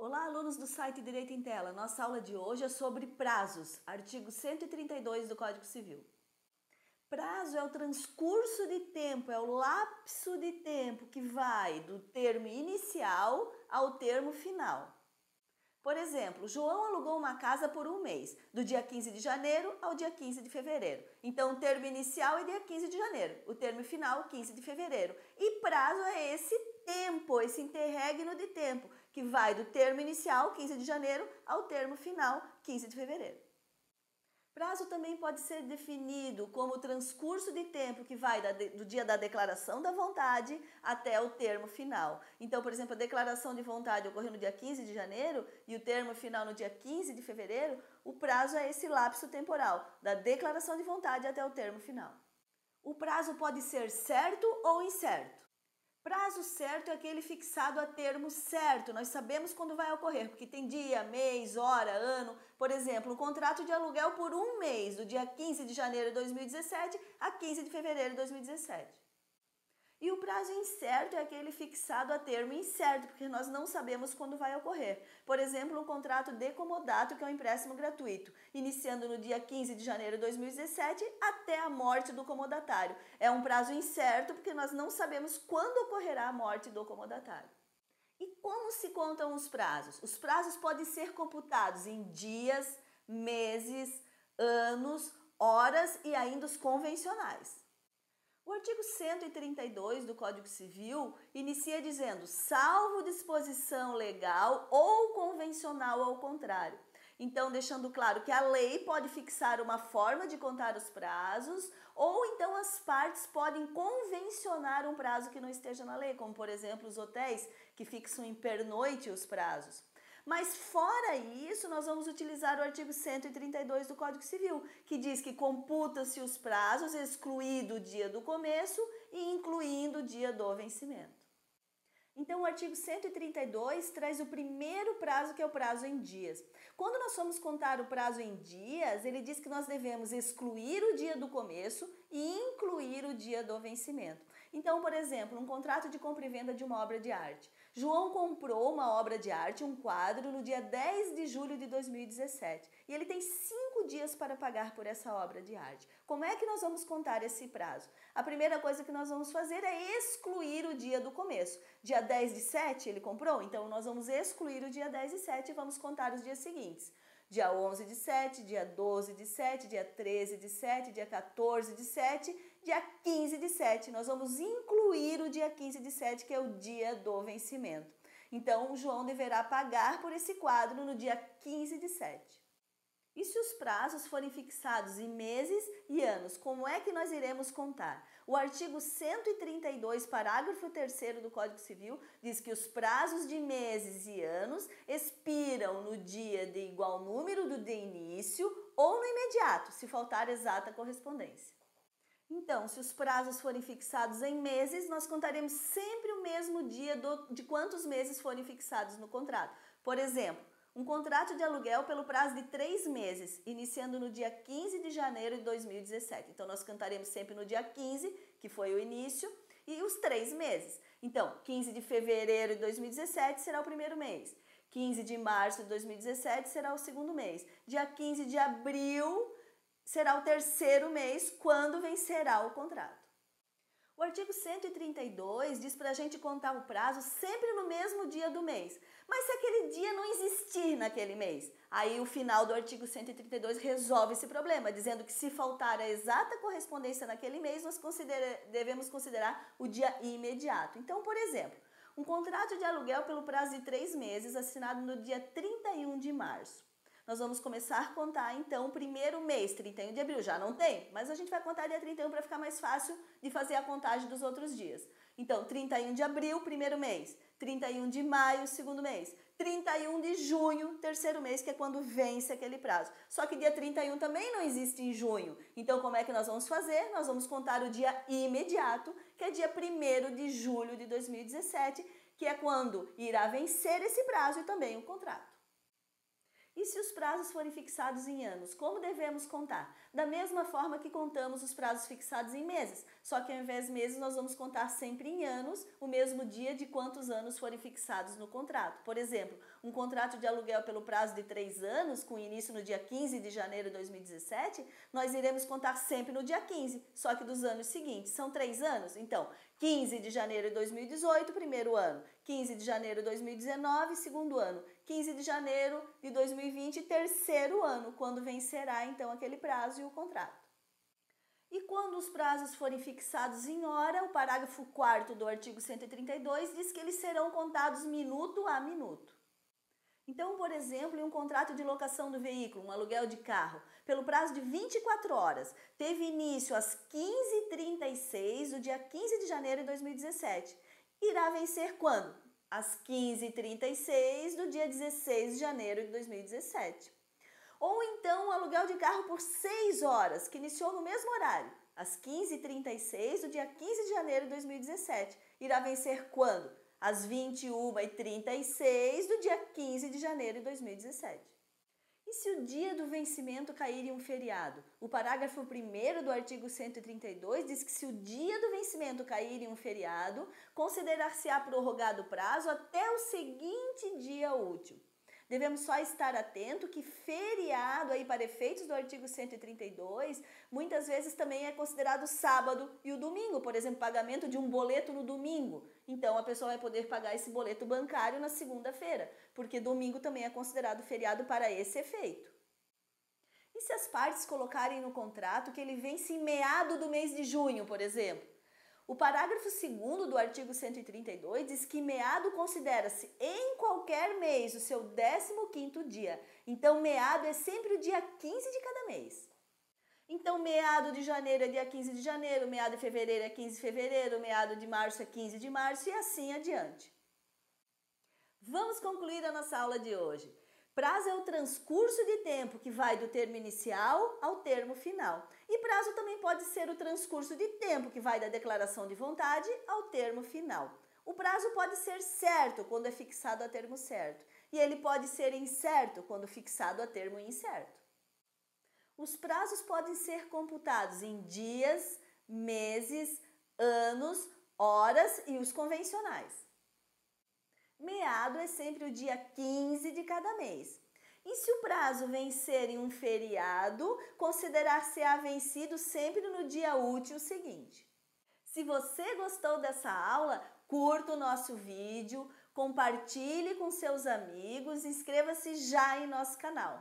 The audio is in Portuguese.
Olá, alunos do site Direito em Tela. Nossa aula de hoje é sobre prazos, artigo 132 do Código Civil. Prazo é o transcurso de tempo, é o lapso de tempo que vai do termo inicial ao termo final. Por exemplo, João alugou uma casa por um mês, do dia 15 de janeiro ao dia 15 de fevereiro. Então, o termo inicial é dia 15 de janeiro, o termo final, 15 de fevereiro. E prazo é esse tempo, esse interregno de tempo, que vai do termo inicial, 15 de janeiro, ao termo final, 15 de fevereiro. Prazo também pode ser definido como o transcurso de tempo que vai do dia da declaração da vontade até o termo final. Então, por exemplo, a declaração de vontade ocorreu no dia 15 de janeiro e o termo final no dia 15 de fevereiro, o prazo é esse lapso temporal, da declaração de vontade até o termo final. O prazo pode ser certo ou incerto. Prazo certo é aquele fixado a termo certo, nós sabemos quando vai ocorrer, porque tem dia, mês, hora, ano. Por exemplo, um contrato de aluguel por um mês, do dia 15 de janeiro de 2017 a 15 de fevereiro de 2017. E o prazo incerto é aquele fixado a termo incerto, porque nós não sabemos quando vai ocorrer. Por exemplo, um contrato de comodato, que é um empréstimo gratuito, iniciando no dia 15 de janeiro de 2017 até a morte do comodatário. É um prazo incerto, porque nós não sabemos quando ocorrerá a morte do comodatário. E como se contam os prazos? Os prazos podem ser computados em dias, meses, anos, horas e ainda os convencionais. O artigo 132 do Código Civil inicia dizendo: salvo disposição legal ou convencional ao contrário. Então, deixando claro que a lei pode fixar uma forma de contar os prazos, ou então as partes podem convencionar um prazo que não esteja na lei, como por exemplo os hotéis que fixam em pernoite os prazos. Mas fora isso, nós vamos utilizar o artigo 132 do Código Civil, que diz que computa-se os prazos, excluído o dia do começo e incluindo o dia do vencimento. Então, o artigo 132 traz o primeiro prazo, que é o prazo em dias. Quando nós formos contar o prazo em dias, ele diz que nós devemos excluir o dia do começo e incluir o dia do vencimento. Então, por exemplo, um contrato de compra e venda de uma obra de arte. João comprou uma obra de arte, um quadro, no dia 10 de julho de 2017. E ele tem 5 dias para pagar por essa obra de arte. Como é que nós vamos contar esse prazo? A primeira coisa que nós vamos fazer é excluir o dia do começo. Dia 10 de 7 ele comprou, então nós vamos excluir o dia 10 de 7 e vamos contar os dias seguintes. Dia 11 de 7, dia 12 de 7, dia 13 de 7, dia 14 de 7, dia 15 de 7. Nós vamos incluir o dia 15 de 7, que é o dia do vencimento. Então, o João deverá pagar por esse quadro no dia 15 de 7. E se os prazos forem fixados em meses e anos, como é que nós iremos contar? O artigo 132, parágrafo 3º do Código Civil, diz que os prazos de meses e anos expiram no dia de igual número do de início ou no imediato, se faltar exata correspondência. Então, se os prazos forem fixados em meses, nós contaremos sempre o mesmo dia de quantos meses forem fixados no contrato. Por exemplo, um contrato de aluguel pelo prazo de 3 meses, iniciando no dia 15 de janeiro de 2017. Então, nós cantaremos sempre no dia 15, que foi o início, e os 3 meses. Então, 15 de fevereiro de 2017 será o primeiro mês. 15 de março de 2017 será o segundo mês. Dia 15 de abril será o terceiro mês, quando vencerá o contrato. O artigo 132 diz para a gente contar o prazo sempre no mesmo dia do mês. Mas se aquele dia não existir naquele mês, aí o final do artigo 132 resolve esse problema, dizendo que se faltar a exata correspondência naquele mês, nós devemos considerar o dia imediato. Então, por exemplo, um contrato de aluguel pelo prazo de 3 meses, assinado no dia 31 de março. Nós vamos começar a contar, então, o primeiro mês, 31 de abril. Já não tem, mas a gente vai contar dia 31 para ficar mais fácil de fazer a contagem dos outros dias. Então, 31 de abril, primeiro mês. 31 de maio, segundo mês. 31 de junho, terceiro mês, que é quando vence aquele prazo. Só que dia 31 também não existe em junho. Então, como é que nós vamos fazer? Nós vamos contar o dia imediato, que é dia 1º de julho de 2017, que é quando irá vencer esse prazo e também o contrato. E se os prazos forem fixados em anos, como devemos contar? Da mesma forma que contamos os prazos fixados em meses, só que ao invés de meses nós vamos contar sempre em anos, o mesmo dia de quantos anos forem fixados no contrato. Por exemplo, um contrato de aluguel pelo prazo de 3 anos, com início no dia 15 de janeiro de 2017, nós iremos contar sempre no dia 15, só que dos anos seguintes. São 3 anos? Então, 15 de janeiro de 2018, primeiro ano. 15 de janeiro de 2019, segundo ano. 15 de janeiro de 2020, terceiro ano, quando vencerá então aquele prazo e o contrato. E quando os prazos forem fixados em hora, o parágrafo 4º do artigo 132 diz que eles serão contados minuto a minuto. Então, por exemplo, em um contrato de locação do veículo, um aluguel de carro, pelo prazo de 24 horas, teve início às 15h36 do dia 15 de janeiro de 2017. Irá vencer quando? Às 15h36 do dia 16 de janeiro de 2017. Ou então um aluguel de carro por 6 horas, que iniciou no mesmo horário, às 15h36 do dia 15 de janeiro de 2017. Irá vencer quando? Às 21h36 do dia 15 de janeiro de 2017. E se o dia do vencimento cair em um feriado? O parágrafo 1º do artigo 132 diz que se o dia do vencimento cair em um feriado, considerar-se-á prorrogado o prazo até o seguinte dia útil. Devemos só estar atento que feriado, aí para efeitos do artigo 132, muitas vezes também é considerado sábado e o domingo, por exemplo, pagamento de um boleto no domingo. Então, a pessoa vai poder pagar esse boleto bancário na segunda-feira, porque domingo também é considerado feriado para esse efeito. E se as partes colocarem no contrato que ele vence em meado do mês de junho, por exemplo? O parágrafo 2º do artigo 132 diz que meado considera-se em qualquer mês o seu 15º dia. Então, meado é sempre o dia 15 de cada mês. Então, meado de janeiro é dia 15 de janeiro, meado de fevereiro é 15 de fevereiro, meado de março é 15 de março e assim adiante. Vamos concluir a nossa aula de hoje. Prazo é o transcurso de tempo que vai do termo inicial ao termo final. E prazo também pode ser o transcurso de tempo que vai da declaração de vontade ao termo final. O prazo pode ser certo quando é fixado a termo certo, e ele pode ser incerto quando fixado a termo incerto. Os prazos podem ser computados em dias, meses, anos, horas e os convencionais. Meado é sempre o dia 15 de cada mês. E se o prazo vencer em um feriado, considerar-se-á vencido sempre no dia útil seguinte. Se você gostou dessa aula, curta o nosso vídeo, compartilhe com seus amigos e inscreva-se já em nosso canal.